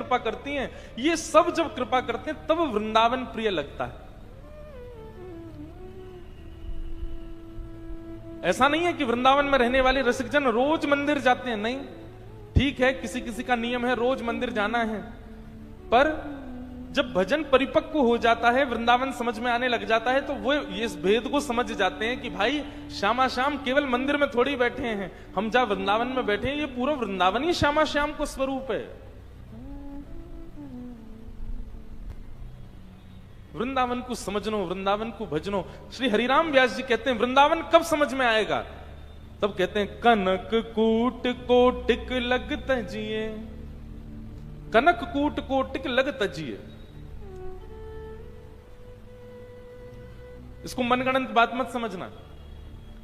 कृपा करती हैं, ये सब जब कृपा करते हैं तब वृंदावन प्रिय लगता है। ऐसा नहीं है कि वृंदावन में रहने वाले रसिकजन रोज मंदिर जाते हैं, नहीं, ठीक है, किसी किसी का नियम है रोज मंदिर जाना है, पर जब भजन परिपक्व हो जाता है, वृंदावन समझ में आने लग जाता है, तो वो ये इस भेद को समझ जाते हैं कि भाई श्यामा श्याम केवल मंदिर में थोड़ी बैठे हैं, हम जहां वृंदावन में बैठे हैं ये पूरा वृंदावन ही श्यामा श्याम को स्वरूप है। वृंदावन को समझनो, वृंदावन को भजनो। श्री हरिराम व्यास जी कहते हैं वृंदावन कब समझ में आएगा? तब कहते हैं कनक कूट कोटिक लग तजिए, कनक कूट कोटिक लग तजिए। इसको मनगणंत बात मत समझना।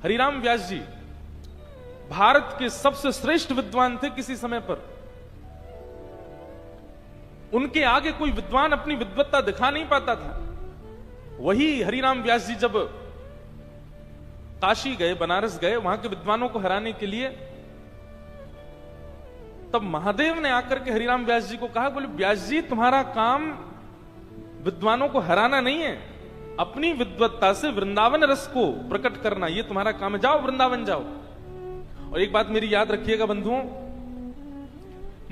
हरिराम व्यास जी भारत के सबसे श्रेष्ठ विद्वान थे किसी समय पर। उनके आगे कोई विद्वान अपनी विद्वत्ता दिखा नहीं पाता था। वही हरिराम व्यास जी जब काशी गए, बनारस गए, वहां के विद्वानों को हराने के लिए, तब महादेव ने आकर के हरिराम व्यास जी को कहा, बोले व्यास जी तुम्हारा काम विद्वानों को हराना नहीं है, अपनी विद्वत्ता से वृंदावन रस को प्रकट करना, ये तुम्हारा काम है, जाओ वृंदावन जाओ। और एक बात मेरी याद रखिएगा बंधुओं,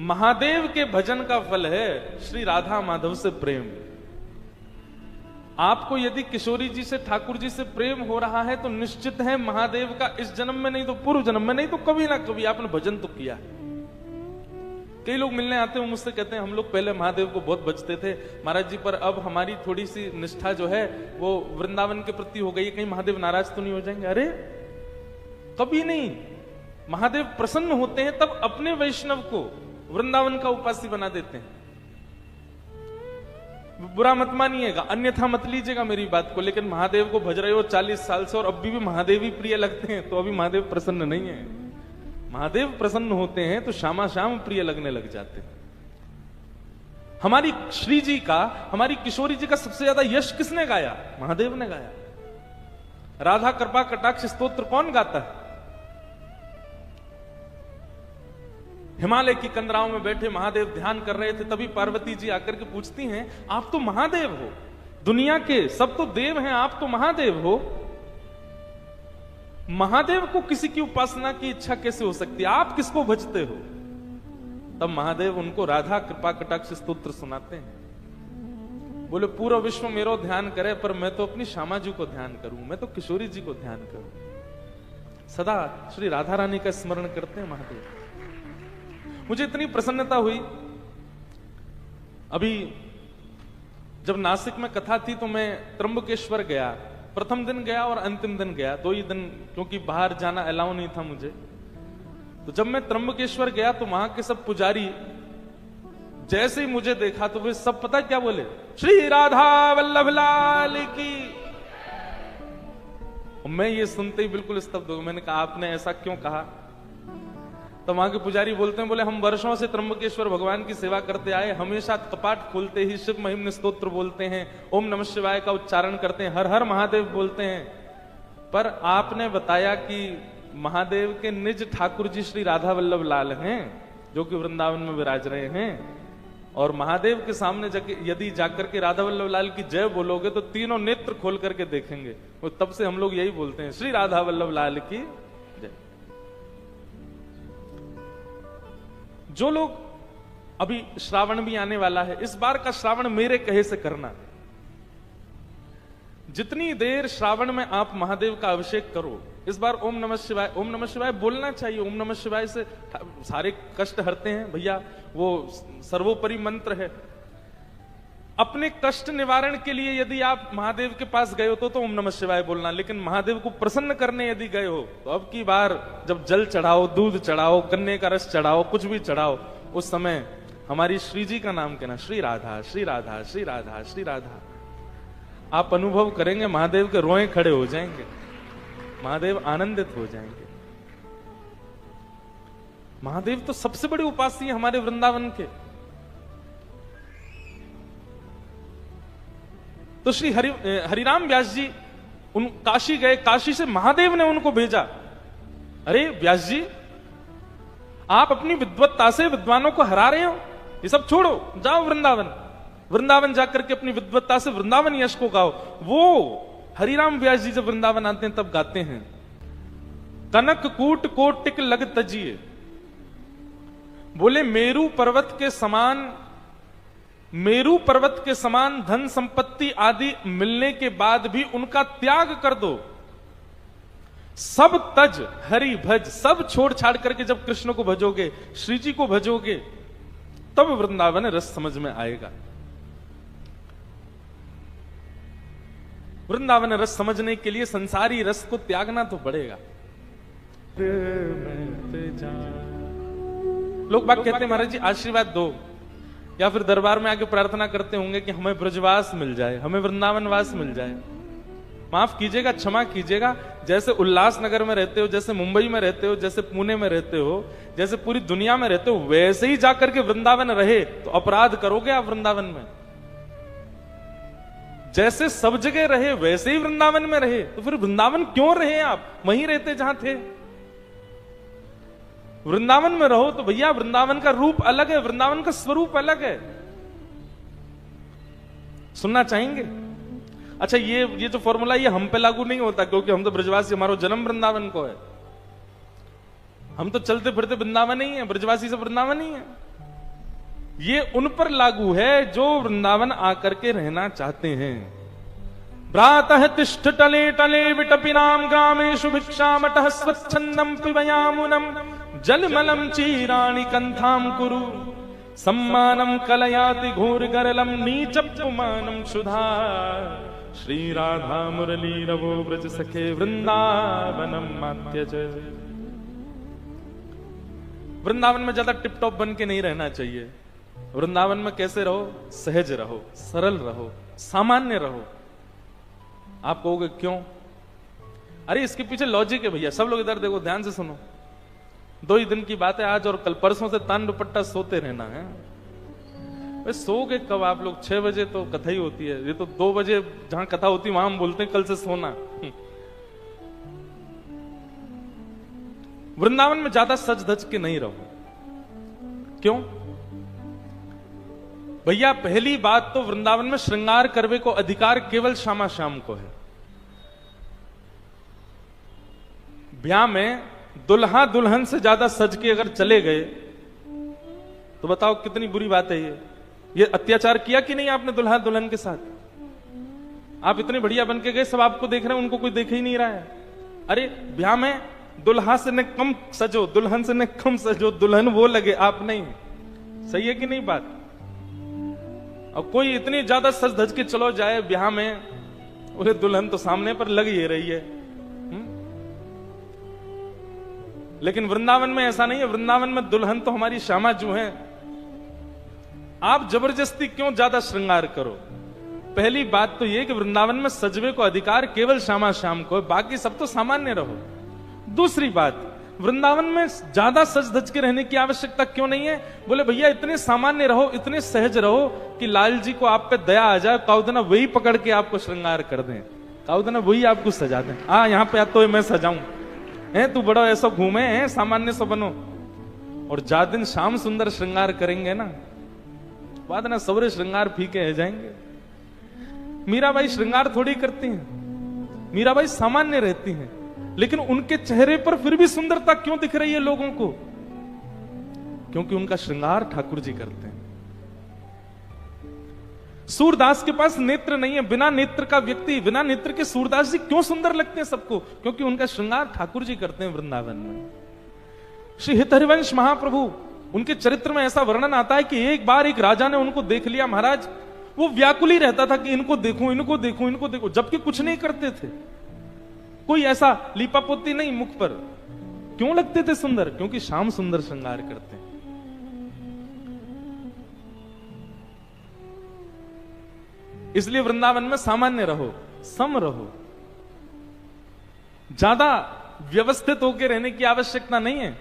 महादेव के भजन का फल है श्री राधा माधव से प्रेम। आपको यदि किशोरी जी से, ठाकुर जी से प्रेम हो रहा है तो निश्चित है महादेव का इस जन्म में नहीं तो पूर्व जन्म में, नहीं तो कभी ना कभी आपने भजन तो किया। कई लोग मिलने आते हैं, मुझसे कहते हैं हम लोग पहले महादेव को बहुत भजते थे महाराज जी, पर अब हमारी थोड़ी सी निष्ठा जो है वो वृंदावन के प्रति हो गई है, कहीं महादेव नाराज तो नहीं हो जाएंगे? अरे कभी नहीं। महादेव प्रसन्न होते हैं तब अपने वैष्णव को वृंदावन का उपासी बना देते हैं। बुरा मत मानिएगा, अन्यथा मत लीजिएगा मेरी बात को, लेकिन महादेव को भज रहे हो 40 साल से और अब भी महादेव ही प्रिय लगते हैं, तो अभी महादेव प्रसन्न नहीं है। महादेव प्रसन्न होते हैं तो श्यामा श्याम प्रिय लगने लग जाते हैं। हमारी श्री जी का, हमारी किशोरी जी का सबसे ज्यादा यश किसने गाया? महादेव ने गाया। राधा कृपा कटाक्ष स्तोत्र कौन गाता है? हिमालय की कंदराओं में बैठे महादेव ध्यान कर रहे थे, तभी पार्वती जी आकर के पूछती हैं, आप तो महादेव हो, दुनिया के सब तो देव हैं, आप तो महादेव हो, महादेव को किसी की उपासना की इच्छा कैसे हो सकती है? आप किसको भजते हो? तब महादेव उनको राधा कृपा कटाक्ष स्तोत्र सुनाते हैं। बोले पूरा विश्व मेरो ध्यान करे, पर मैं तो अपनी श्यामा जी को ध्यान करूं, मैं तो किशोरी जी को ध्यान करूं। सदा श्री राधा रानी का स्मरण करते हैं महादेव। मुझे इतनी प्रसन्नता हुई, अभी जब नासिक में कथा थी तो मैं त्र्यंबकेश्वर गया, प्रथम दिन गया और अंतिम दिन गया, 2 ही दिन, क्योंकि बाहर जाना अलाउ नहीं था मुझे। तो जब मैं त्र्यंबकेश्वर गया तो वहां के सब पुजारी जैसे ही मुझे देखा तो वे सब पता क्या बोले? श्री राधा वल्लभ लाल की। मैं ये सुनते ही बिल्कुल स्तब्ध हो गया। मैंने कहा आपने ऐसा क्यों कहा? तो वहां के पुजारी बोलते हैं, बोले हम वर्षों से त्र्यंबकेश्वर भगवान की सेवा करते आए, हमेशा कपाट खोलते ही शिव महिम स्तोत्र बोलते हैं, ओम नमः शिवाय का उच्चारण करते हैं, हर हर महादेव बोलते हैं, पर आपने बताया कि महादेव के निज ठाकुर जी श्री राधा वल्लभ लाल हैं जो कि वृंदावन में विराज रहे हैं, और महादेव के सामने यदि जाकर के राधा वल्लभ लाल की जय बोलोगे तो तीनों नेत्र खोल करके देखेंगे। वो तब से हम लोग यही बोलते हैं, श्री राधा वल्लभ लाल की। जो लोग, अभी श्रावण भी आने वाला है, इस बार का श्रावण मेरे कहे से करना। जितनी देर श्रावण में आप महादेव का अभिषेक करो, इस बार ओम नमः शिवाय, ओम नमः शिवाय बोलना चाहिए। ओम नमः शिवाय से सारे कष्ट हरते हैं भैया, वो सर्वोपरि मंत्र है। अपने कष्ट निवारण के लिए यदि आप महादेव के पास गए हो तो ओम नमः शिवाय बोलना, लेकिन महादेव को प्रसन्न करने यदि गए हो तो अब की बार जब जल चढ़ाओ, दूध चढ़ाओ, गन्ने का रस चढ़ाओ, कुछ भी चढ़ाओ, उस समय हमारी श्री जी का नाम कहना, श्री राधा श्री राधा श्री राधा श्री राधा। आप अनुभव करेंगे महादेव के रोए खड़े हो जाएंगे, महादेव आनंदित हो जाएंगे। महादेव तो सबसे बड़ी उपास्य है हमारे वृंदावन के। तो श्री हरिराम व्यास जी उन काशी गए, काशी से महादेव ने उनको भेजा, अरे व्यास जी आप अपनी विद्वत्ता से विद्वानों को हरा रहे हो, ये सब छोड़ो, जाओ वृंदावन। वृंदावन जाकर के अपनी विद्वत्ता से वृंदावन यश को गाओ। वो हरिराम व्यास जी जब वृंदावन आते हैं तब गाते हैं, कनक कूट कोटिक लग तजिए। बोले मेरू पर्वत के समान धन संपत्ति आदि मिलने के बाद भी उनका त्याग कर दो, सब तज हरि भज। सब छोड़ छाड़ करके जब कृष्ण को भजोगे, श्री जी को भजोगे, तब वृंदावन रस समझ में आएगा। वृंदावन रस समझने के लिए संसारी रस को त्यागना तो पड़ेगा। लोग बात कहते हैं महाराज जी आशीर्वाद दो, या फिर दरबार में आके प्रार्थना करते होंगे कि हमें ब्रजवास मिल जाए, हमें वृंदावन वास मिल जाए। माफ कीजिएगा, क्षमा कीजिएगा, जैसे उल्लासनगर में रहते हो, जैसे मुंबई में रहते हो, जैसे पुणे में रहते हो, जैसे पूरी दुनिया में रहते हो, वैसे ही जाकर के वृंदावन रहे तो अपराध करोगे आप वृंदावन में। जैसे सब जगह रहे वैसे ही वृंदावन में रहे, तो फिर वृंदावन क्यों रहे आप? वहीं रहते जहां थे। वृंदावन में रहो तो भैया वृंदावन का रूप अलग है, वृंदावन का स्वरूप अलग है। सुनना चाहेंगे? अच्छा, ये जो फॉर्मूला ये हम पे लागू नहीं होता, क्योंकि हम तो ब्रजवासी, हमारा जन्म वृंदावन को है। हम तो चलते फिरते वृंदावन ही है, ब्रजवासी से वृंदावन ही है। ये उन पर लागू है जो वृंदावन आकर के रहना चाहते हैं। प्रातः तिष्ठ टले टले विटपिनाम ग्रामेषु भिक्षामटः स्वच्छंदम पिबयामुनम जलमलम चीराणि कंथाम कुरु सम्मानम कलयाति घोरगरलम नीचपुमानम सुधा श्री राधा मुरली रवो ब्रज सखे वृंदावनम मात्यज। वृंदावन में ज्यादा टिप टॉप बन के नहीं रहना चाहिए। वृंदावन में कैसे रहो? सहज रहो, सरल रहो, सामान्य रहो। आप कहोगे क्यों? अरे इसके पीछे लॉजिक है भैया। सब लोग इधर देखो, ध्यान से सुनो। 2 ही दिन की बात है आज, और कल परसों से तान दुपट्टा सोते रहना है। वे सोगे कब आप लोग? 6 बजे तो कथा ही होती है। ये तो 2 बजे जहां कथा होती है वहां हम बोलते हैं कल से सोना। वृंदावन में ज्यादा सज धज के नहीं रहो। क्यों भैया? पहली बात तो वृंदावन में श्रृंगार करवे को अधिकार केवल श्यामा श्याम को है। ब्याह में दुल्हा दुल्हन से ज्यादा सज के अगर चले गए तो बताओ कितनी बुरी बात है। ये अत्याचार किया कि नहीं आपने दुल्हा दुल्हन के साथ? आप इतने बढ़िया बन के गए, सब आपको देख रहे हैं, उनको कोई देख ही नहीं रहा है। अरे ब्याह में दुल्हा से न कम सजो, दुल्हन से न कम सजो, दुल्हन वो लगे, आप नहीं। सही है कि नहीं बात? और कोई इतनी ज्यादा सज धज के चलो जाए ब्याह में, बोले दुल्हन तो सामने पर लग ही रही है। लेकिन वृंदावन में ऐसा नहीं है। वृंदावन में दुल्हन तो हमारी श्यामा जो है। आप जबरदस्ती क्यों ज्यादा श्रृंगार करो? पहली बात तो यह कि वृंदावन में सजवे को अधिकार केवल श्यामा श्याम को है, बाकी सब तो सामान्य रहो। दूसरी बात, वृंदावन में ज्यादा सज धज के रहने की आवश्यकता क्यों नहीं है? बोले भैया इतने सामान्य रहो, इतने सहज रहो कि लाल जी को आप पे दया आ जाए, काउदना वही पकड़ के आपको श्रृंगार कर दें, काउदना वही आपको सजा दें। यहाँ पे तो मैं सजाऊं है, तू बड़ा ऐसा घूमे है, सामान्य सा बनो। और जा दिन शाम सुंदर श्रृंगार करेंगे ना, बाद ना सवरे श्रृंगार फीके रह जाएंगे। मीराबाई श्रृंगार थोड़ी करती हैं, मीराबाई सामान्य रहती हैं, लेकिन उनके चेहरे पर फिर भी सुंदरता क्यों दिख रही है लोगों को? क्योंकि उनका श्रृंगार ठाकुर जी करते हैं। सूरदास के पास नेत्र नहीं है। बिना नेत्र का व्यक्ति, बिना नेत्र के सूरदास जी क्यों सुंदर लगते हैं सबको? क्योंकि उनका श्रृंगार ठाकुर जी करते हैं वृंदावन में। श्री हितहरिवंश महाप्रभु, उनके चरित्र में ऐसा वर्णन आता है कि एक बार एक राजा ने उनको देख लिया महाराज, वो व्याकुल ही रहता था कि इनको देखूं, इनको देखूं, इनको देखूं, जबकि कुछ नहीं करते थे, कोई ऐसा लीपापोती नहीं मुख पर। क्यों लगते थे सुंदर? क्योंकि श्याम सुंदर श्रृंगार करते हैं। इसलिए वृंदावन में सामान्य रहो, सम रहो, ज्यादा व्यवस्थित होकर रहने की आवश्यकता नहीं है।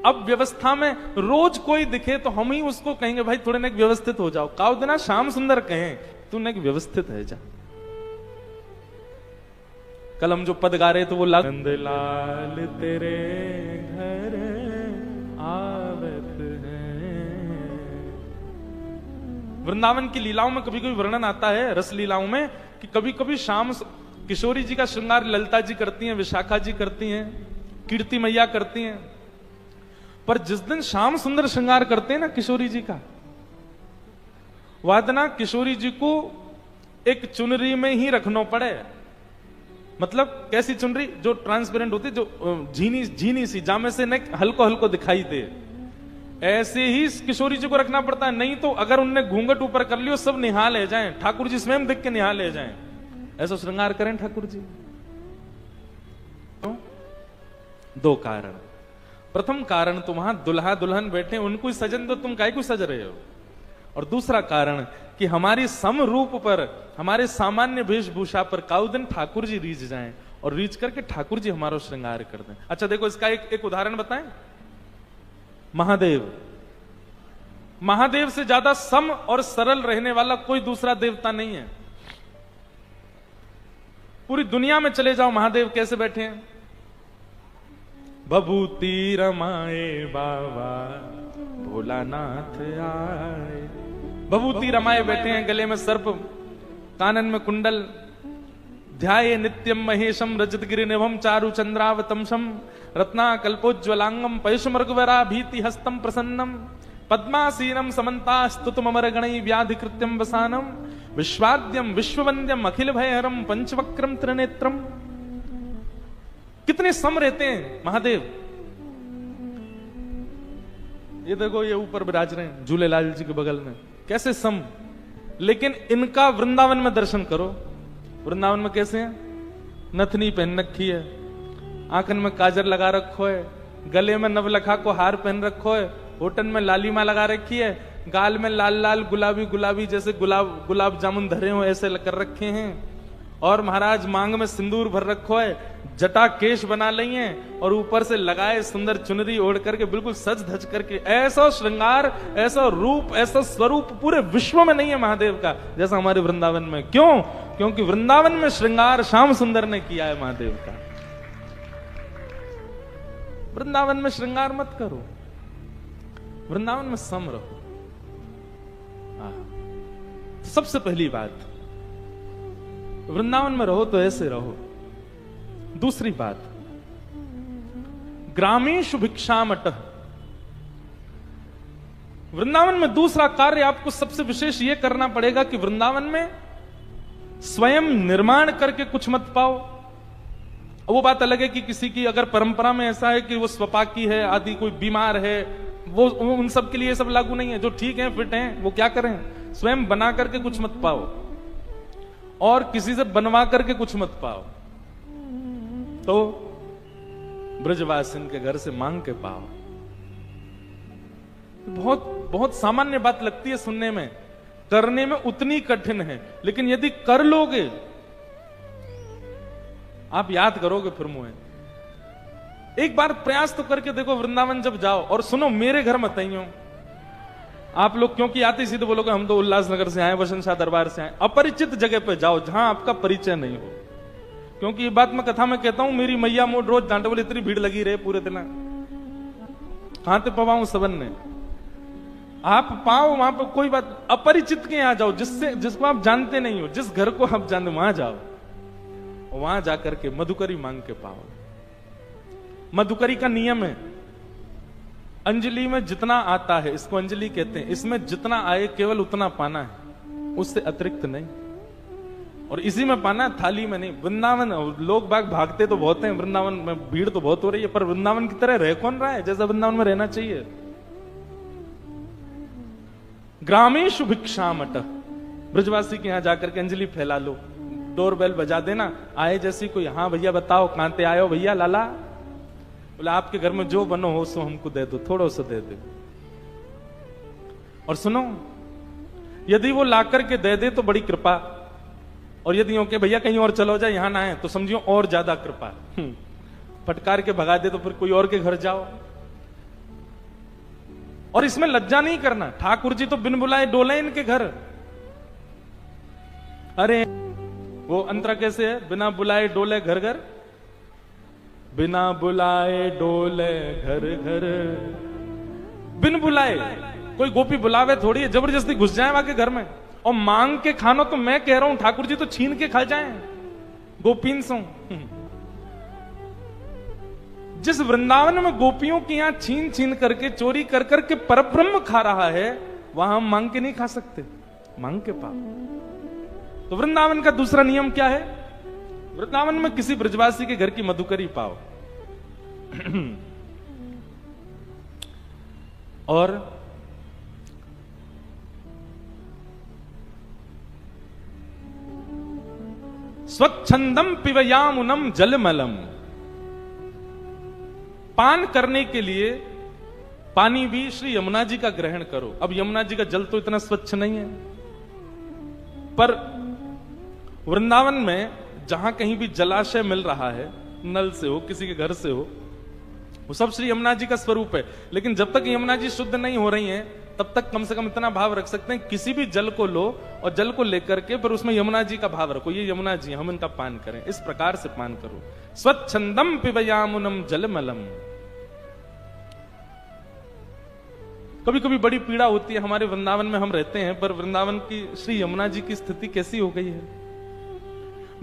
अब व्यवस्था में रोज कोई दिखे तो हम ही उसको कहेंगे भाई थोड़े ना व्यवस्थित हो जाओ। काउ दिना श्याम सुंदर कहें, तू न व्यवस्थित है जा। कल हम जो पद गा रहे थे वो नंदलाल तेरे घर आवत है, वृंदावन की लीलाओं में कभी कभी वर्णन आता है, रस लीलाओं में, कि कभी कभी शाम किशोरी जी का श्रृंगार ललिता जी करती हैं, विशाखा जी करती हैं, कीर्ति मैया करती हैं। पर जिस दिन श्याम सुंदर श्रृंगार करते हैं ना किशोरी जी का, वादना किशोरी जी को एक चुनरी में ही रखना पड़े। मतलब कैसी चुनरी? जो ट्रांसपेरेंट होती, जो झीनी सी, जामे से न हल्को हल्को दिखाई दे, ऐसे ही किशोरी जी को रखना पड़ता है। नहीं तो अगर उनने घूंघट ऊपर कर लियो, सब निहाल ले जाएं, ठाकुर जी स्वयं देख के निहाल ले जाएं। ऐसा श्रृंगार करें ठाकुर जी। तो दो कारण। प्रथम कारण, तो वहां दुल्हा दुल्हन बैठे, उनको ही सजन दो, तुम काहे को सज रहे हो। और दूसरा कारण कि हमारी सम रूप पर, हमारे सामान्य वेशभूषा पर काउ दिन ठाकुर जी रीझ जाएं और रीझ करके ठाकुर जी हमारा श्रृंगार कर दें। अच्छा देखो, इसका एक उदाहरण बताएं। महादेव, महादेव से ज्यादा सम और सरल रहने वाला कोई दूसरा देवता नहीं है। पूरी दुनिया में चले जाओ, महादेव कैसे बैठे हैं? बभूति रमाए बाबा भोलानाथ आए। बभूति रमाए बैठे हैं, गले में सर्प, कानन में कुंडल, ध्याये नित्यम महेशम रजतगिरि निभम चारु चंद्रावतंशम रत्ना कल्पोज्वलांगम पयुषमर्गवरा भीति हस्तम प्रसन्नम पद्मासीनम समन्ता स्तुतमर गणै व्याधि कृत्यम वसानम विश्वाद्यम विश्ववंद्यम अखिल भयहरम पंचवक्रम त्रिनेत्रम। कितने सम रहते हैं महादेव। ये देखो, ये ऊपर विराज रहे हैं झूलेलाल जी के बगल में, कैसे सम। लेकिन इनका वृंदावन में दर्शन करो। वृंदावन में कैसे हैं? नथनी पहन रखी है, आंखन में काजर लगा रखो है, गले में नवलखा को हार पहन रखो है, होठन में लालिमा लगा रखी है, गाल में लाल लाल गुलाबी गुलाबी जैसे गुलाब जामुन धरे हो ऐसे कर रखे हैं, और महाराज मांग में सिंदूर भर रखो है, जटा केश बना ली है, और ऊपर से लगाए सुंदर चुनरी ओढ़ करके बिल्कुल सज धज करके। ऐसा श्रृंगार, ऐसा रूप, ऐसा स्वरूप पूरे विश्व में नहीं है महादेव का जैसा हमारे वृंदावन में। क्यों? क्योंकि वृंदावन में श्रृंगार श्याम सुंदर ने किया है महादेव का। वृंदावन में श्रृंगार मत करो, वृंदावन में सम रहो। सबसे पहली बात, वृंदावन में रहो तो ऐसे रहो। दूसरी बात, ग्रामीषु भिक्षामट। वृंदावन में दूसरा कार्य आपको सबसे विशेष यह करना पड़ेगा कि वृंदावन में स्वयं निर्माण करके कुछ मत पाओ। वो बात अलग है कि किसी की अगर परंपरा में ऐसा है कि वो स्वपाकी है आदि, कोई बीमार है, वो उन सब के लिए सब लागू नहीं है। जो ठीक है, फिट हैं, वो क्या करें? स्वयं बना करके कुछ मत पाओ और किसी से बनवा करके कुछ मत पाओ, तो ब्रजवासिन के घर से मांग के पाओ। बहुत बहुत सामान्य बात लगती है सुनने में, करने में उतनी कठिन है, लेकिन यदि कर लोगे आप याद करोगे फिर मुझे। एक बार प्रयास तो करके देखो, वृंदावन जब जाओ। और सुनो, मेरे घर मत आइयो आप लोग, क्योंकि आते सीधे बोलोगे हम तो उल्लासनगर से आए, वसंत शाह दरबार से आए। अपरिचित जगह पे जाओ जहां आपका परिचय नहीं हो। क्योंकि ये बात मैं कथा में कहता हूं, मेरी मैया मोड़ रोज डांटे बोले, इतनी भीड़ लगी रहे पूरे दिन, कहां ते पवाऊं सबन ने। आप पाओ वहां पर, कोई बात, अपरिचित के यहां जाओ, जिसको आप जानते नहीं हो, जिस घर को आप जानते वहां जाओ, वहां जाकर के मधुकरी मांग के पाओ। मधुकरी का नियम है, अंजलि में जितना आता है, इसको अंजलि कहते हैं, इसमें जितना आए केवल उतना पाना है, उससे अतिरिक्त नहीं। और इसी में पाना, थाली में नहीं। वृंदावन लोग बाग भागते तो बहुत हैं, वृंदावन में भीड़ तो बहुत हो रही है, पर वृंदावन की तरह रह कौन रहा है जैसा वृंदावन में रहना चाहिए। ग्रामीषु भिक्षामट। ब्रजवासी के यहां जाकर के अंजलि फैला लो, डोरबेल बजा देना, आए जैसी कोई, हाँ भैया बताओ कहां ते आए हो भैया लाला, बोले आपके घर में जो बनो हो सो हमको दे दो, थोड़ा सा दे दो। और सुनो, यदि वो लाकर के दे दे तो बड़ी कृपा, और यदि ओके भैया कहीं और चलो जाए, यहां ना आए, तो समझियो और ज्यादा कृपा। फटकार के भगा दे तो फिर कोई और के घर जाओ। और इसमें लज्जा नहीं करना, ठाकुर जी तो बिन बुलाए डोले इनके घर। अरे वो अंतरा कैसे है, बिना बुलाए डोले घर घर, बिना बुलाए डोले घर घर, बिन बुलाए। कोई गोपी बुलावे थोड़ी है, जबरदस्ती घुस जाए वहां के घर में और मांग के खानो। तो मैं कह रहा हूं ठाकुर जी तो छीन के खा जाएं गोपीन सो। जिस वृंदावन में गोपियों की यहां छीन छीन करके चोरी कर करके परब्रह्म खा रहा है, वहां हम मांग के नहीं खा सकते, मांग के पाओ। तो वृंदावन का दूसरा नियम क्या है? वृंदावन में किसी ब्रजवासी के घर की मधुकरी पाओ और स्वच्छंदम पिबयामुनम जलमलम। पान करने के लिए पानी भी श्री यमुना जी का ग्रहण करो। अब यमुना जी का जल तो इतना स्वच्छ नहीं है, पर वृंदावन में जहां कहीं भी जलाशय मिल रहा है, नल से हो किसी के घर से हो, वो सब श्री यमुना जी का स्वरूप है। लेकिन जब तक यमुना जी शुद्ध नहीं हो रही हैं, तब तक कम से कम इतना भाव रख सकते हैं, किसी भी जल को लो और जल को लेकर के पर उसमें यमुना जी का भाव रखो, ये यमुना जी हम इनका पान करें। इस प्रकार से पान करो। स्वच्छंदम पिबयामुनम जलमलम। कभी कभी बड़ी पीड़ा होती है, हमारे वृंदावन में हम रहते हैं, पर वृंदावन की श्री यमुना जी की स्थिति कैसी हो गई है।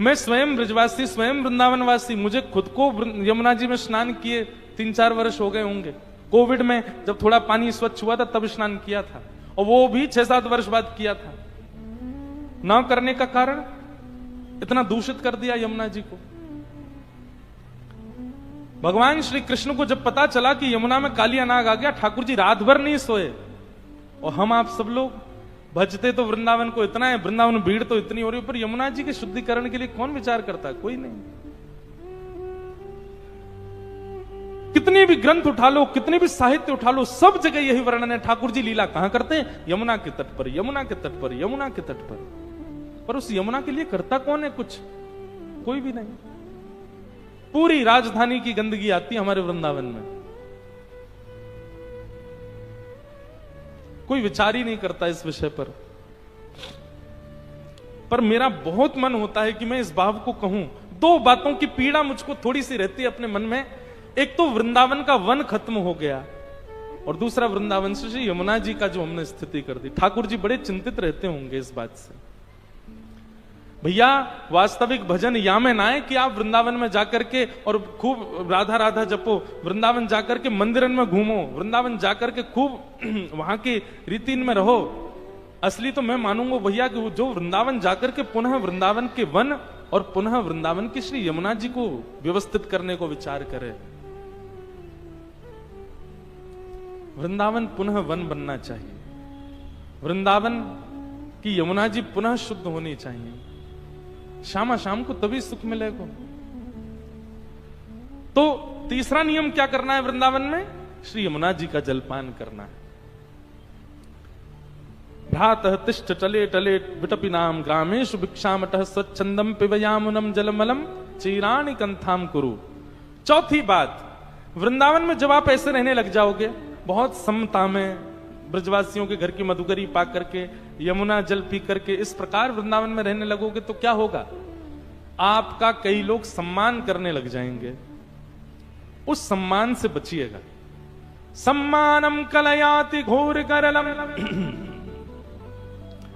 मैं स्वयं ब्रजवासी, स्वयं वृंदावनवासी, मुझे खुद को यमुना जी में स्नान किए 3-4 वर्ष हो गए होंगे। कोविड में जब थोड़ा पानी स्वच्छ हुआ था तब स्नान किया था, और वो भी 6-7 वर्ष बाद किया था। ना करने का कारण इतना दूषित कर दिया यमुना जी को। भगवान श्री कृष्ण को जब पता चला कि यमुना में कालिया नाग आ गया, ठाकुर जी रात भर नहीं सोए। और हम आप सब लोग भजते तो वृंदावन को इतना है, वृंदावन भीड़ तो इतनी हो रही है, पर यमुना जी के शुद्धिकरण के लिए कौन विचार करता है? कोई नहीं। कितने भी ग्रंथ उठा लो, कितने भी साहित्य उठा लो, सब जगह यही वर्णन है। ठाकुर जी लीला कहां करते हैं? यमुना के तट पर, यमुना के तट पर, यमुना के तट पर। पर उस यमुना के लिए करता कौन है कुछ? कोई भी नहीं। पूरी राजधानी की गंदगी आती है हमारे वृंदावन में, कोई विचार ही नहीं करता इस विषय पर मेरा बहुत मन होता है कि मैं इस भाव को कहूं। 2 बातों की पीड़ा मुझको थोड़ी सी रहती है अपने मन में। एक तो वृंदावन का वन खत्म हो गया, और दूसरा वृंदावन से श्री यमुना जी का जो हमने स्थिति कर दी। ठाकुर जी बड़े चिंतित रहते होंगे इस बात से। भैया वास्तविक भजन या में ना है कि आप वृंदावन में जाकर के और खूब राधा राधा जपो, वृंदावन जाकर के मंदिरन में घूमो, वृंदावन जाकर के खूब वहां की रीति में रहो। असली तो मैं मानूंगा भैया कि जो वृंदावन जाकर के पुनः वृंदावन के वन और पुनः वृंदावन की श्री यमुना जी को व्यवस्थित करने को विचार करे। वृंदावन पुनः वन बनना चाहिए, वृंदावन की यमुना जी पुनः शुद्ध होनी चाहिए। शामा शाम को तभी सुख मिलेगा। तो तीसरा नियम क्या करना है वृंदावन में? श्री यमुना जी का जलपान करना है। भ्रातः तिष्ठ टले टले विटपिनाम ग्रामेषु भिक्षामटः स्वच्छंदम पिबयामुनम जलमलम चीराणि कंथाम कुरु। चौथी बात, वृंदावन में जब आप ऐसे रहने लग जाओगे, बहुत समता में ब्रजवासियों के घर की मधुकरी पा करके, यमुना जल पी करके इस प्रकार वृंदावन में रहने लगोगे, तो क्या होगा? आपका कई लोग सम्मान करने लग जाएंगे। उस सम्मान से बचिएगा। सम्मानम कलयाति घोर करलम।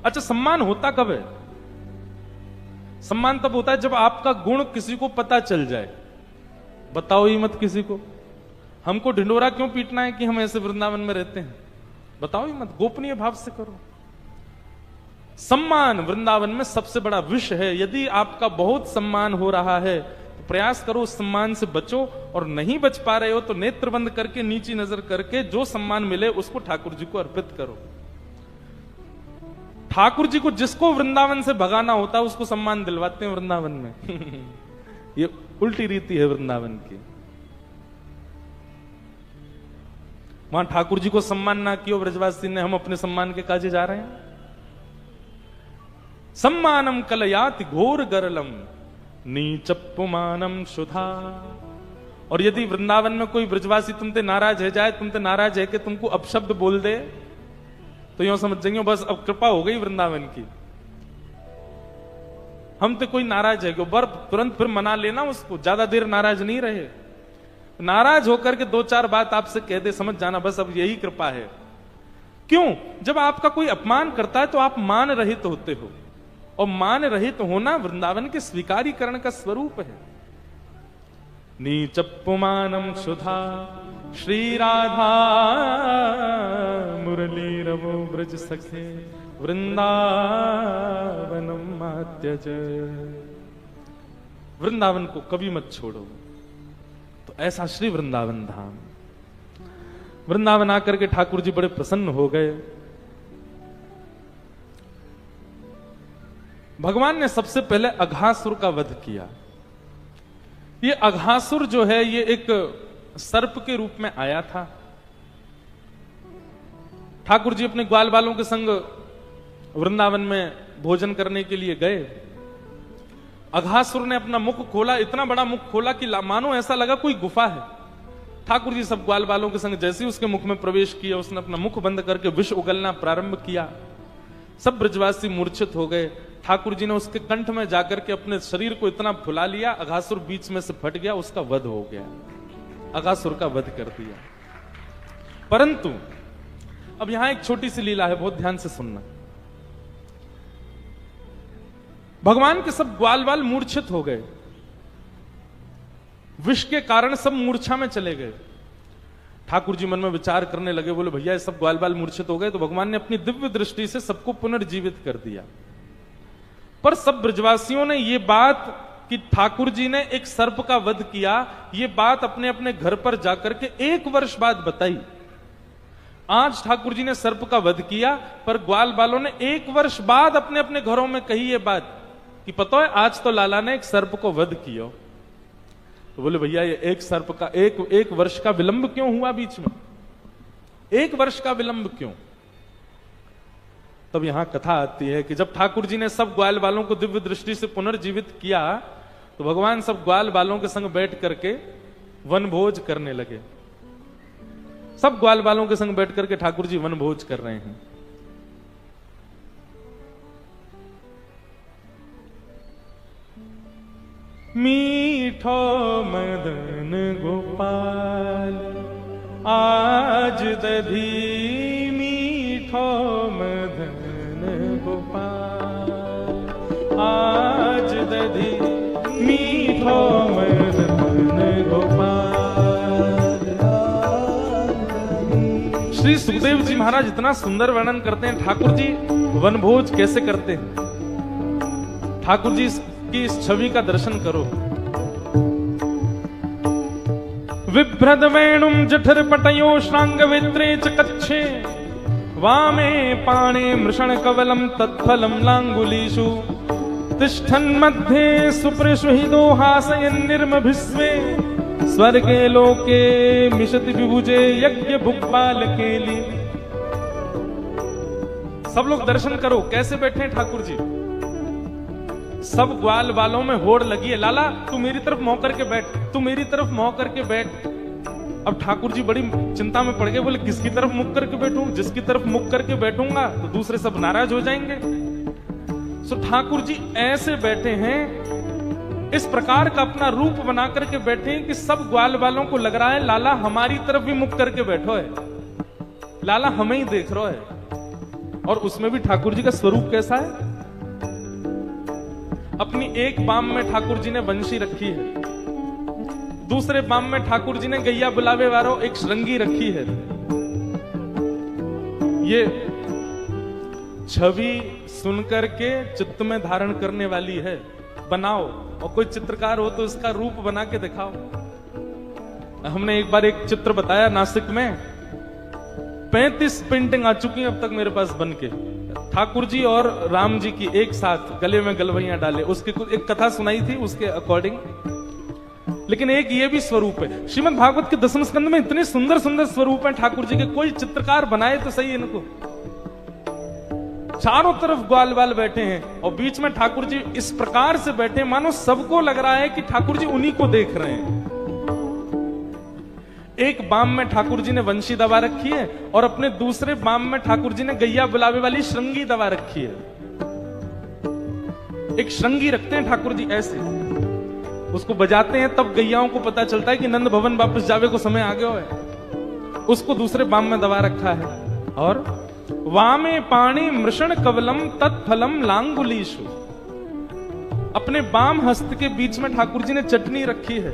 अच्छा, सम्मान होता कब है? सम्मान तब होता है जब आपका गुण किसी को पता चल जाए। बताओ ही मत किसी को। हमको ढिंडोरा क्यों पीटना है कि हम ऐसे वृंदावन में रहते हैं? बताओ ही मत, गोपनीय भाव से करो। सम्मान वृंदावन में सबसे बड़ा विष है। यदि आपका बहुत सम्मान हो रहा है तो प्रयास करो उस सम्मान से बचो, और नहीं बच पा रहे हो तो नेत्र बंद करके, नीची नजर करके जो सम्मान मिले उसको ठाकुर जी को अर्पित करो। ठाकुर जी को जिसको वृंदावन से भगाना होता है उसको सम्मान दिलवाते हैं वृंदावन में। ये उल्टी रीति है वृंदावन की। वहां ठाकुर जी को सम्मान ना किया ब्रजवासी ने, हम अपने सम्मान के काजे जा रहे हैं। सम्मानम कलयाति घोर गरलम नीचपुमानम सुधा। और यदि वृंदावन में कोई ब्रजवासी तुमसे नाराज है जाए, तुमसे नाराज है कि तुमको अपशब्द बोल दे, तो यूं समझ जाएंगे बस अब कृपा हो गई वृंदावन की, हम तो कोई नाराज है बर तुरंत फिर मना लेना उसको, ज्यादा देर नाराज नहीं रहे। नाराज होकर के 2-4 बात आपसे कह दे, समझ जाना बस अब यही कृपा है। क्यों? जब आपका कोई अपमान करता है तो आप मान रहित होते हो, और मान रहित होना वृंदावन के स्वीकारीकरण का स्वरूप है। नीचपुमानम सुधा श्री राधा मुरली रवो ब्रज सखे वृंदावनम मात्यज। वृंदावन को कभी मत छोड़ो। तो ऐसा श्री वृंदावन धाम। वृंदावन आकर के ठाकुर जी बड़े प्रसन्न हो गए। भगवान ने सबसे पहले अघासुर का वध किया। ये अघासुर जो है ये एक सर्प के रूप में आया था। ठाकुर जी अपने ग्वाल बालों के संग वृंदावन में भोजन करने के लिए गए। अघासुर ने अपना मुख खोला, इतना बड़ा मुख खोला कि मानो ऐसा लगा कोई गुफा है। ठाकुर जी सब ग्वाल बालों के संग जैसे ही उसके मुख में प्रवेश किया, उसने अपना मुख बंद करके विष उगलना प्रारंभ किया। सब ब्रजवासी मूर्छित हो गए। ठाकुर जी ने उसके कंठ में जाकर के अपने शरीर को इतना फुला लिया, अघासुर बीच में से फट गया, उसका वध हो गया। अघासुर का वध कर दिया। परंतु अब यहां एक छोटी सी लीला है, बहुत ध्यान से सुनना। भगवान के सब ग्वाल बाल मूर्छित हो गए। विष के कारण सब मूर्छा में चले गए। ठाकुर जी मन में विचार करने लगे, बोले भैया ये सब ग्वाल बाल मूर्छित हो गए। तो भगवान ने अपनी दिव्य दृष्टि से सबको पुनर्जीवित कर दिया। पर सब ब्रजवासियों ने ये बात कि ठाकुर जी ने एक सर्प का वध किया, ये बात अपने अपने घर पर जाकर के 1 वर्ष बाद बताई। आज ठाकुर जी ने सर्प का वध किया, पर ग्वाल बालों ने 1 वर्ष बाद अपने अपने घरों में कही ये बात कि पता है आज तो लाला ने एक सर्प को वध किया। तो बोले भैया ये एक सर्प का एक वर्ष का विलंब क्यों हुआ बीच में? 1 वर्ष का विलंब क्यों? तब यहां कथा आती है कि जब ठाकुर जी ने सब ग्वाल बालों को दिव्य दृष्टि से पुनर्जीवित किया, तो भगवान सब ग्वाल बालों के संग बैठ करके वनभोज करने लगे। सब ग्वाल बालों के संग बैठ करके ठाकुर जी वनभोज कर रहे हैं। मीठो मदन गोपाल आज दधी, मीठो मदन गोपाल आज दधी, मीठो मदन गोपाल। श्री सुखदेव जी महाराज इतना सुंदर वर्णन करते हैं ठाकुर जी वनभोज कैसे करते हैं। ठाकुर जी की इस छवि का दर्शन करो। विभ्रद वेणुम जठर पटयो श्रांग वित्रे च कच्छे, वामे पाणे मृषण कवलम तत्फलम लांगुलीषु, तिष्ठन् मध्ये सुप्रसुहितो हासयन् निर्मभिस्वे, स्वर्गे लोके मिशति विभुजे यज्ञ भुक्पाल केली। सब लोग दर्शन करो कैसे बैठे हैं ठाकुर जी। सब ग्वाल बालों में होड़ लगी है, लाला तू मेरी तरफ मुंह करके बैठ, तू मेरी तरफ मुंह करके बैठ। अब ठाकुर जी बड़ी चिंता में पड़ गए, बोले किसकी तरफ मुख करके बैठूं? जिसकी तरफ मुख करके बैठूंगा तो दूसरे सब नाराज हो जाएंगे। सो ठाकुर जी ऐसे बैठे हैं, इस प्रकार का अपना रूप बना करके बैठे हैं कि सब ग्वाल बालों को लग रहा है लाला हमारी तरफ भी मुख करके बैठो है, लाला हमें ही देख रहा है। और उसमें भी ठाकुर जी का स्वरूप कैसा है? अपनी एक बाम में ठाकुर जी ने बंशी रखी है, दूसरे बाम में ठाकुर जी ने गैया बुलावे वालों एक श्रृंगी रखी है। ये छवि सुनकर के चित्त में धारण करने वाली है। बनाओ, और कोई चित्रकार हो तो इसका रूप बना के दिखाओ। हमने एक बार एक चित्र बताया नासिक में, 35 पेंटिंग आ चुकी हैं अब तक मेरे पास बन के। ठाकुर जी और राम जी की एक साथ गले में गलवैया डाले, उसकी कुछ एक कथा सुनाई थी उसके अकॉर्डिंग। लेकिन एक ये भी स्वरूप है। श्रीमद् भागवत के 10वें स्कंद में इतने सुंदर सुंदर स्वरूप हैं ठाकुर जी के, कोई चित्रकार बनाए तो सही इनको। चारों तरफ ग्वाल बाल बैठे हैं और बीच में ठाकुर जी इस प्रकार से बैठे मानो सबको लग रहा है कि ठाकुर जी उन्हीं को देख रहे हैं। एक बाम में ठाकुर जी ने वंशी दबा रखी है और अपने दूसरे बाम में ठाकुर जी ने गैया बुलावे वाली श्रृंगी दबा रखी है। एक श्रृंगी रखते हैं ठाकुर जी ऐसे, उसको बजाते हैं तब गैयाओं को पता चलता है कि नंद भवन वापस जावे को समय आ गया है। उसको दूसरे बाम में दबा रखा है और वामे पाणी मृषण कवलम तत्फलम लांगुलीशु। अपने बाम हस्त के बीच में ठाकुर जी ने चटनी रखी है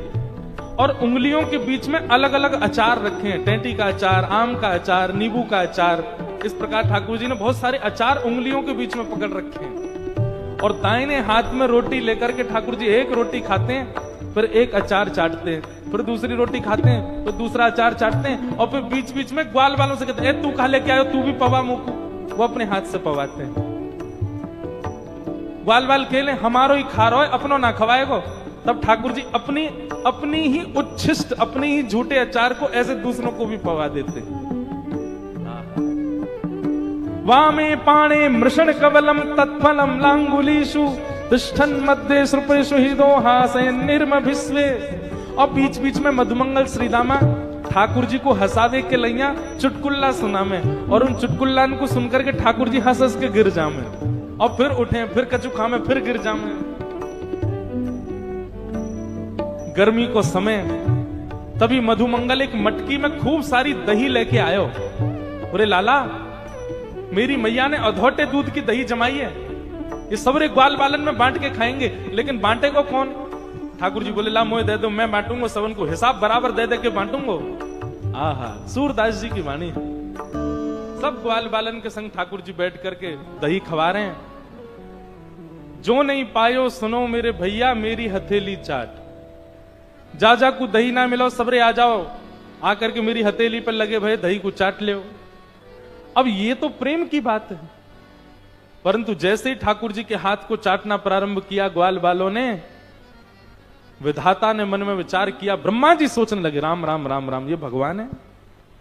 और उंगलियों के बीच में अलग अलग अचार रखे हैं, टेंटी का अचार, आम का अचार, नींबू का अचार। इस प्रकार ठाकुर जी ने बहुत सारे अचार उंगलियों के बीच में पकड़ रखे हैं और दाहिने हाथ में रोटी लेकर के ठाकुर जी एक रोटी खाते हैं, फिर एक अचार चाटते हैं, फिर दूसरी रोटी खाते हैं, फिर दूसरा अचार चाटते हैं और फिर बीच बीच में ग्वाल वालों से कहते हैं, तू खा लेके आयो, तू भी पवा मुकू। वो अपने हाथ से पवाते हैं। ग्वाल वाल खेले हमारो ही खा रहा है, अपनो ना खवाएगो। तब ठाकुर जी अपनी ही उच्छिष्ट, अपने ही झूठे अचार को ऐसे दूसरों को भी पवा देते हैं। वामे पाणे मृषण कवलम तत्फलम लांगुलीशु तिष्ठन् मध्ये श्रुपेषु हि दोहासयन् निर्मभिस्वे। और बीच बीच में मधुमंगल श्रीदामा ठाकुर जी को हंसावे के लैया चुटकुल्ला सुना में, और उन चुटकुल्ला को सुनकर के ठाकुर जी हंस हंस के गिर जामे और फिर उठे, फिर कचू खामे, फिर गिर जामे। गर्मी को समय तभी मधुमंगल एक मटकी में खूब सारी दही लेके आयो। बोले लाला, मेरी मैया ने अधोटे दूध की दही जमाई है, ये सबरे ग्वाल बालन में बांट के खाएंगे, लेकिन बांटे को कौन? ठाकुर जी बोले ला मोए दे दो, मैं बांटूंगा सबन को, हिसाब बराबर दे दे के बांटूंगा। आहा, सूरदास जी की वाणी है। सब ग्वाल बालन के संग ठाकुर जी बैठ करके दही खवा रहे हैं। जो नहीं पायो सुनो मेरे भैया, मेरी हथेली चाट। जा जा को दही ना मिलो, सबरे आ जाओ, आकर के मेरी हथेली पर लगे भय दही को चाट ले। अब ये तो प्रेम की बात है, परंतु जैसे ही ठाकुर जी के हाथ को चाटना प्रारंभ किया ग्वाल बालों ने, विधाता ने मन में विचार किया। ब्रह्मा जी सोचने लगे, राम राम राम राम, ये भगवान है,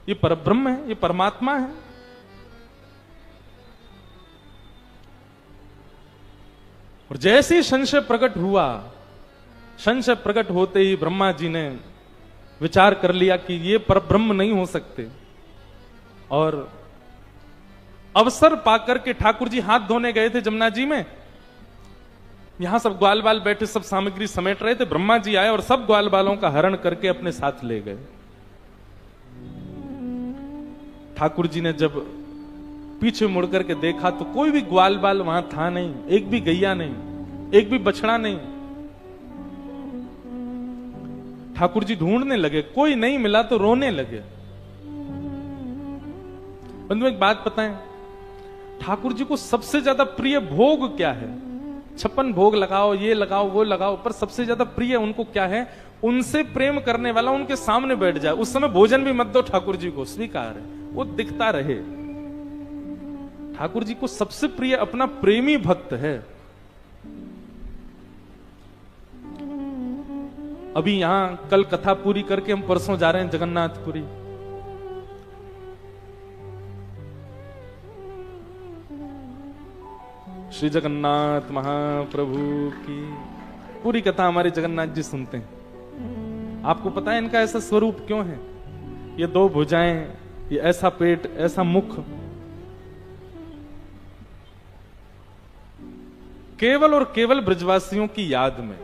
ये परब्रह्म है, ये परमात्मा है। और जैसे ही संशय प्रकट हुआ, संशय प्रकट होते ही ब्रह्मा जी ने विचार कर लिया कि ये परब्रह्म नहीं हो सकते। और अवसर पाकर के ठाकुर जी हाथ धोने गए थे जमुना जी में। यहां सब ग्वाल बाल बैठे, सब सामग्री समेट रहे थे। ब्रह्मा जी आए और सब ग्वाल बालों का हरण करके अपने साथ ले गए। ठाकुर जी ने जब पीछे मुड़ करके देखा तो कोई भी ग्वाल बाल वहां था नहीं, एक भी गैया नहीं, एक भी बछड़ा नहीं। ठाकुर जी ढूंढने लगे, कोई नहीं मिला तो रोने लगे। बंधु एक बात बताएं, ठाकुर जी को सबसे ज्यादा प्रिय भोग क्या है? 56 भोग लगाओ, ये लगाओ, वो लगाओ, पर सबसे ज्यादा प्रिय उनको क्या है? उनसे प्रेम करने वाला उनके सामने बैठ जाए, उस समय भोजन भी मत दो ठाकुर जी को, स्वीकार है, वो दिखता रहे। ठाकुर जी को सबसे प्रिय अपना प्रेमी भक्त है। अभी यहां कल कथा पूरी करके हम परसों जा रहे हैं जगन्नाथपुरी। श्री जगन्नाथ महाप्रभु की पूरी कथा हमारे जगन्नाथ जी सुनते हैं। आपको पता है इनका ऐसा स्वरूप क्यों है? ये 2 भुजाएं, ये ऐसा पेट, ऐसा मुख, केवल और केवल ब्रजवासियों की याद में।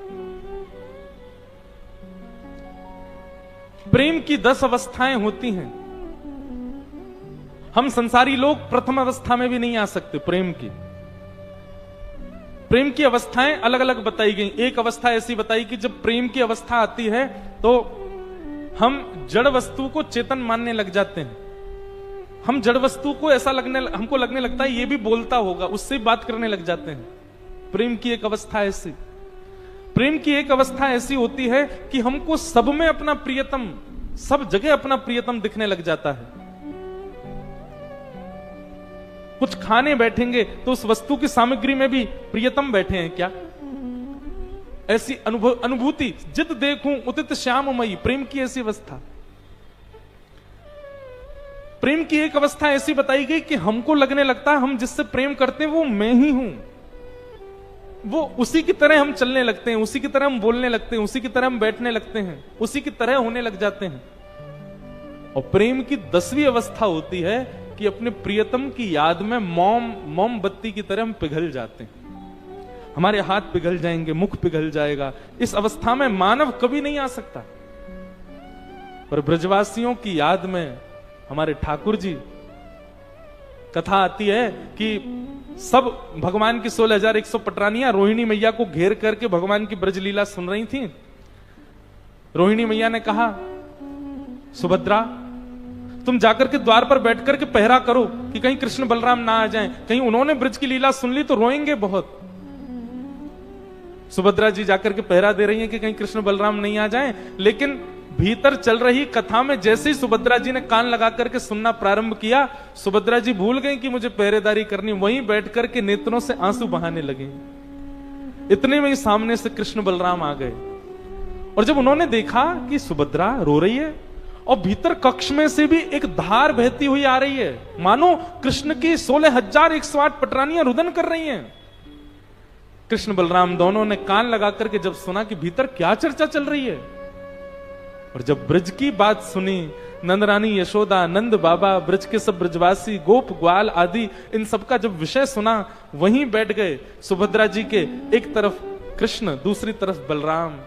प्रेम की 10 अवस्थाएं होती हैं। हम संसारी लोग प्रथम अवस्था में भी नहीं आ सकते। प्रेम की अवस्थाएं अलग अलग बताई गई। एक अवस्था ऐसी बताई कि जब प्रेम की अवस्था आती है तो हम जड़ वस्तु को चेतन मानने लग जाते हैं। हम जड़ वस्तु को ऐसा हमको लगने लगता है ये भी बोलता होगा, उससे बात करने लग जाते हैं। प्रेम की एक अवस्था ऐसी। प्रेम की एक अवस्था ऐसी होती है कि हमको सब में अपना प्रियतम, सब जगह अपना प्रियतम दिखने लग जाता है। कुछ खाने बैठेंगे तो उस वस्तु की सामग्री में भी प्रियतम बैठे हैं क्या? ऐसी अनुभूति, जित देखूं उदित श्याममयी, प्रेम की ऐसी अवस्था। प्रेम की एक अवस्था ऐसी बताई गई कि हमको लगने लगता है हम जिससे प्रेम करते हैं वो मैं ही हूं, वो उसी की तरह हम चलने लगते हैं, उसी की तरह हम बोलने लगते हैं, उसी की तरह हम बैठने लगते हैं, उसी की तरह होने लग जाते हैं। और प्रेम की 10वीं अवस्था होती है कि अपने प्रियतम की याद में मोमबत्ती की तरह हम पिघल जाते हैं। हमारे हाथ पिघल जाएंगे, मुख पिघल जाएगा। इस अवस्था में मानव कभी नहीं आ सकता। पर ब्रजवासियों की याद में हमारे ठाकुर जी कथा आती है कि सब भगवान की 16,100 पटरानियां रोहिणी मैया को घेर करके भगवान की ब्रजलीला सुन रही थी। रोहिणी मैया ने कहा, सुभद्रा तुम जाकर के द्वार पर बैठ करके पहरा करो कि कहीं कृष्ण बलराम ना आ जाएं, कहीं उन्होंने ब्रज की लीला सुन ली तो रोएंगे बहुत। सुभद्रा जी जाकर के पहरा दे रही हैं कि कहीं कृष्ण बलराम नहीं आ जाएं, लेकिन भीतर चल रही कथा में जैसे ही सुभद्रा जी ने कान लगा करके सुनना प्रारंभ किया, सुभद्रा जी भूल गई कि मुझे पहरेदारी करनी, वहीं बैठ करके नेत्रों से आंसू बहाने लगे। इतने में ही सामने से कृष्ण बलराम आ गए, और जब उन्होंने देखा कि सुभद्रा रो रही है और भीतर कक्ष में से भी एक धार बहती हुई आ रही है, मानो कृष्ण की 16,108 पटरानियां रुदन कर रही हैं। कृष्ण बलराम दोनों ने कान लगा करके जब सुना कि भीतर क्या चर्चा चल रही है, और जब ब्रज की बात सुनी, नंद रानी यशोदा, नंद बाबा, ब्रज के सब ब्रजवासी, गोप ग्वाल आदि, इन सबका जब विषय सुना, वहीं बैठ गए। सुभद्रा जी के एक तरफ कृष्ण, दूसरी तरफ बलराम,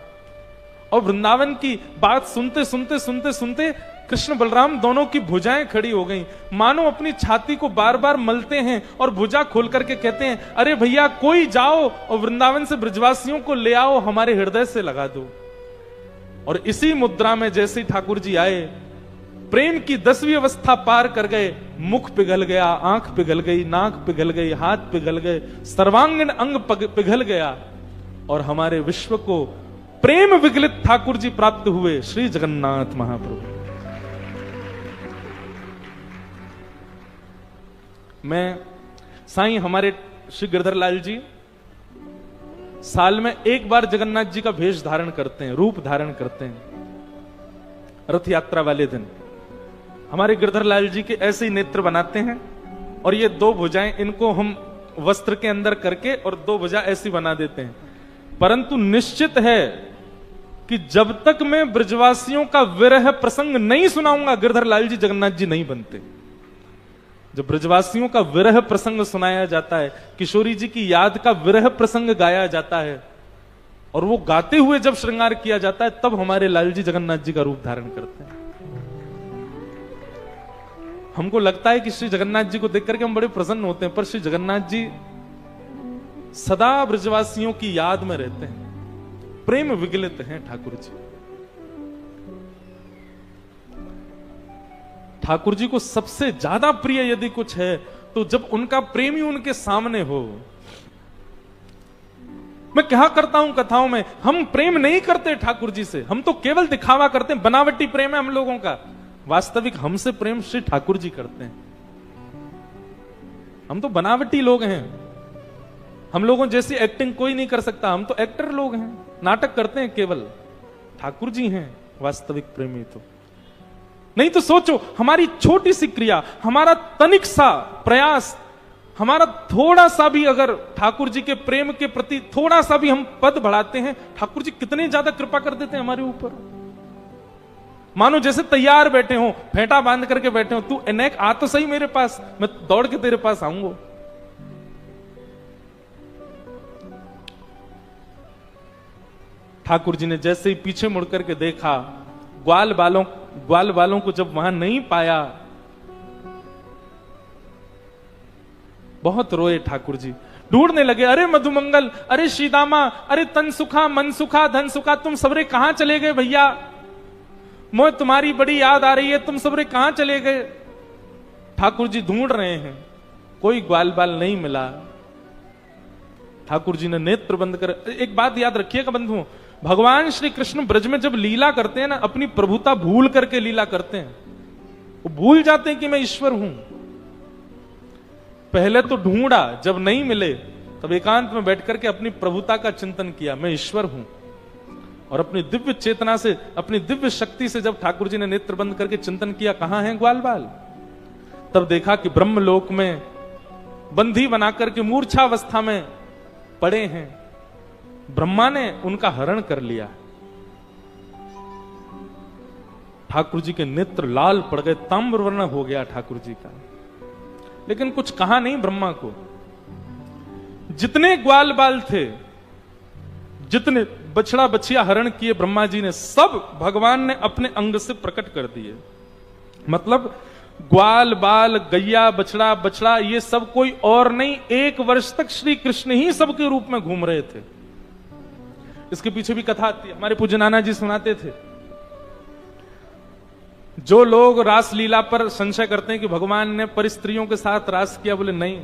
और वृंदावन की बात सुनते सुनते सुनते सुनते कृष्ण बलराम दोनों की भुजाएं खड़ी हो गईं, मानो अपनी छाती को बार बार मलते हैं और भुजा खोल करके कहते हैं, अरे भैया कोई जाओ और वृंदावन से ब्रजवासियों को ले आओ, हमारे हृदय से लगा दो। और इसी मुद्रा में जैसे ठाकुर जी आए, प्रेम की 10वीं अवस्था पार कर गए, मुख पिघल गया, आंख पिघल गई, नाक पिघल गई, हाथ पिघल गए, सर्वांगीण अंग पिघल गया, और हमारे विश्व को प्रेम विगलित ठाकुर जी प्राप्त हुए, श्री जगन्नाथ महाप्रभु। मैं साईं हमारे श्री गिरधर लाल जी साल में एक बार जगन्नाथ जी का भेष धारण करते हैं, रूप धारण करते हैं। रथ यात्रा वाले दिन हमारे गिरधर लाल जी के ऐसे ही नेत्र बनाते हैं, और ये 2 भुजाएं इनको हम वस्त्र के अंदर करके और 2 भुजा ऐसी बना देते हैं। परंतु निश्चित है कि जब तक मैं ब्रजवासियों का विरह प्रसंग नहीं सुनाऊंगा, गिरधर लाल जी जगन्नाथ जी नहीं बनते। जब ब्रजवासियों का विरह प्रसंग सुनाया जाता है, किशोरी जी की याद का विरह प्रसंग गाया जाता है, और वो गाते हुए जब श्रृंगार किया जाता है, तब हमारे लाल जी जगन्नाथ जी का रूप धारण करते हैं। हमको लगता है कि श्री जगन्नाथ जी को देख करके हम बड़े प्रसन्न होते हैं, पर श्री जगन्नाथ जी सदा ब्रजवासियों की याद में रहते हैं, प्रेम विगलित हैं ठाकुर जी। ठाकुर जी को सबसे ज्यादा प्रिय यदि कुछ है तो जब उनका प्रेमी उनके सामने हो। मैं क्या करता हूं कथाओं में, हम प्रेम नहीं करते ठाकुर जी से, हम तो केवल दिखावा करते हैं, बनावटी प्रेम है हम लोगों का। वास्तविक हमसे प्रेम श्री ठाकुर जी करते हैं। हम तो बनावटी लोग हैं, हम लोगों जैसी एक्टिंग कोई नहीं कर सकता, हम तो एक्टर लोग हैं, नाटक करते हैं केवल। ठाकुर जी हैं वास्तविक प्रेमी। तो नहीं तो सोचो, हमारी छोटी सी क्रिया, हमारा तनिक सा प्रयास, हमारा थोड़ा सा भी अगर ठाकुर जी के प्रेम के प्रति थोड़ा सा भी हम पद बढ़ाते हैं, ठाकुर जी कितने ज्यादा कृपा कर देते हैं हमारे ऊपर। मानो जैसे तैयार बैठे हो, फेंटा बांध करके बैठे हो, तू अनेक आ तो सही मेरे पास, मैं दौड़ के तेरे पास आऊंगा। ठाकुर जी ने जैसे ही पीछे मुड़ करके देखा, ग्वाल बालों को जब वहां नहीं पाया, बहुत रोए ठाकुर जी, ढूंढने लगे, अरे मधुमंगल, अरे श्रीदामा, अरे तन सुखा, मन सुखा, धन सुखा, तुम सबरे कहां चले गए भैया, मुझे तुम्हारी बड़ी याद आ रही है, तुम सबरे कहां चले गए। ठाकुर जी ढूंढ रहे हैं, कोई ग्वाल बाल नहीं मिला। ठाकुर जी ने नेत्र बंद कर, एक बात याद रखिएगा बंधुओं, भगवान श्री कृष्ण ब्रज में जब लीला करते हैं ना, अपनी प्रभुता भूल करके लीला करते हैं। वो भूल जाते हैं कि मैं ईश्वर हूं। पहले तो ढूंढा, जब नहीं मिले तब एकांत में बैठ करके अपनी प्रभुता का चिंतन किया, मैं ईश्वर हूं। और अपनी दिव्य चेतना से, अपनी दिव्य शक्ति से जब ठाकुर जी ने नेत्र बंद करके चिंतन किया, कहां है ग्वाल बाल, तब देखा कि ब्रह्मलोक में बंधी बनाकर के मूर्छावस्था में पड़े हैं। ब्रह्मा ने उनका हरण कर लिया। ठाकुर जी के नेत्र लाल पड़ गए, ताम्रवर्ण हो गया ठाकुर जी का। लेकिन कुछ कहा नहीं ब्रह्मा को। जितने ग्वाल बाल थे, जितने बछड़ा बछिया हरण किए ब्रह्मा जी ने, सब भगवान ने अपने अंग से प्रकट कर दिए। मतलब ग्वाल बाल गैया बछड़ा बछड़ा ये सब कोई और नहीं, 1 वर्ष तक श्री कृष्ण ही सबके रूप में घूम रहे थे। इसके पीछे भी कथा आती है, हमारे पूज्य नाना जी सुनाते थे। जो लोग रास लीला पर संशय करते हैं कि भगवान ने परिस्त्रियों के साथ रास किया, बोले नहीं,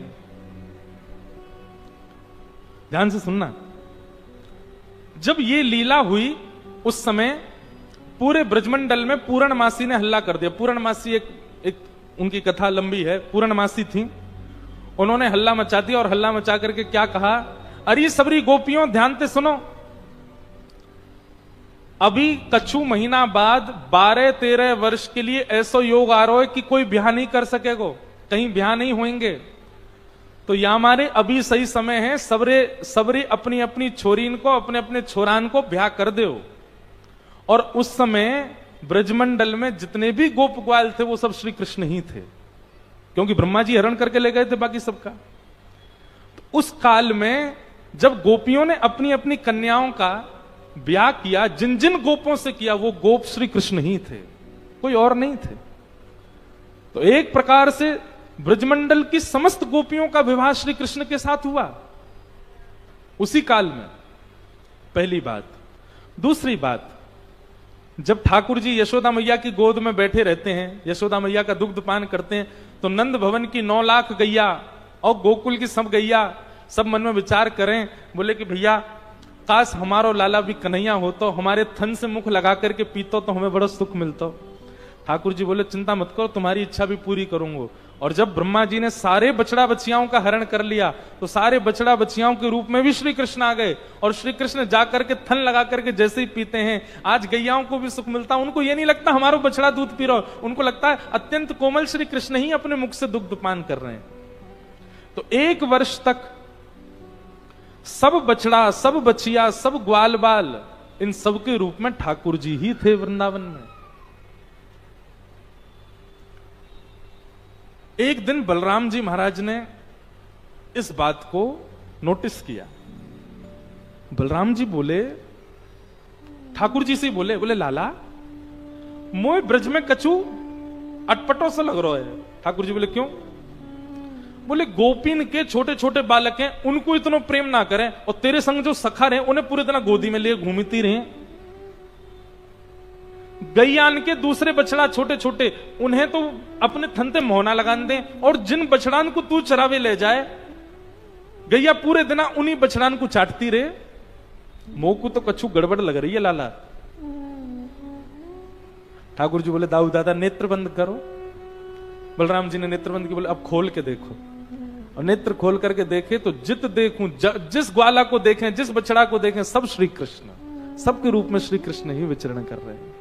ध्यान से सुनना। जब ये लीला हुई उस समय पूरे ब्रजमंडल में पूर्णमासी ने हल्ला कर दिया। पूर्णमासी एक उनकी कथा लंबी है। पूर्णमासी थी, उन्होंने हल्ला मचा दिया और हल्ला मचा करके क्या कहा, अरे सबरी गोपियों ध्यान से सुनो, अभी कछु महीना बाद 12-13 वर्ष के लिए ऐसा योग आ रहा है कि कोई ब्याह नहीं कर सकेगा, कहीं ब्याह नहीं होंगे। तो या हमारे अभी सही समय है, सबरे अपनी अपनी छोरीन को, अपने अपने छोरान को ब्याह कर दो। और उस समय ब्रजमंडल में जितने भी गोप ग्वाल थे वो सब श्री कृष्ण ही थे, क्योंकि ब्रह्मा जी हरण करके ले गए थे बाकी सबका। तो उस काल में जब गोपियों ने अपनी अपनी कन्याओं का ब्याह किया, जिन जिन गोपों से किया वो गोप श्री कृष्ण ही थे, कोई और नहीं थे। तो एक प्रकार से ब्रजमंडल की समस्त गोपियों का विवाह श्री कृष्ण के साथ हुआ उसी काल में। पहली बात। दूसरी बात, जब ठाकुर जी यशोदा मैया की गोद में बैठे रहते हैं, यशोदा मैया का दुग्ध पान करते हैं, तो नंद भवन की 9 लाख गैया और गोकुल की सब गैया सब मन में विचार करें, बोले कि भैया काश हमारो लाला भी कन्हैया हो तो हमारे थन से मुख लगा करके पीतो तो हमें बड़ा सुख मिलता। ठाकुर जी बोले चिंता मत करो, तुम्हारी इच्छा भी पूरी करूंगा। और जब ब्रह्मा जी ने सारे बछड़ा बछियाओं का हरण कर लिया तो सारे बछड़ा बछियाओं के रूप में भी श्री कृष्ण आ गए, और श्री कृष्ण जाकर के थन लगा करके जैसे ही पीते हैं, आज गैयाओं को भी सुख मिलता। उनको ये नहीं लगता हमारा बछड़ा दूध पी रहा, उनको लगता है अत्यंत कोमल श्री कृष्ण ही अपने मुख से दुग्ध पान कर रहे हैं। तो 1 वर्ष तक सब बछड़ा, सब बछिया, सब ग्वाल बाल, इन सब के रूप में ठाकुर जी ही थे वृंदावन में। एक दिन बलराम जी महाराज ने इस बात को नोटिस किया। बलराम जी बोले, ठाकुर जी से बोले लाला मोए ब्रज में कछु अटपटो सा लग रहा है। ठाकुर जी बोले क्यों? बोले गोपीन के छोटे छोटे बालक हैं, उनको इतना प्रेम ना करें, और तेरे संग जो सखा रहे उन्हें पूरे दिन गोदी में लिए घूमती रहे। गैयान के दूसरे बछड़ा छोटे छोटे, उन्हें तो अपने थनते मोहना लगान दें, और जिन बछड़ान को तू चरावे ले जाए गैया पूरे दिन उन्हीं बछड़ान को चाटती रहे। मोह को तो कछु गड़बड़ लग रही है लाला। ठाकुर जी बोले दाऊ दादा नेत्र बंद करो। बलराम जी ने नेत्र बंद किए, बोले अब खोल के देखो। और नेत्र खोल करके देखे तो जित देखूं, जिस ग्वाला को देखें, जिस बछड़ा को देखें, सब श्री कृष्ण, सबके रूप में श्री कृष्ण ही विचरण कर रहे हैं।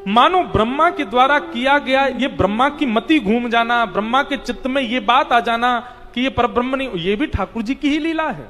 मानो ब्रह्मा के द्वारा किया गया, ये ब्रह्मा की मति घूम जाना, ब्रह्मा के चित्त में ये बात आ जाना कि ये परब्रह्म नहीं, ये भी ठाकुर जी की ही लीला है।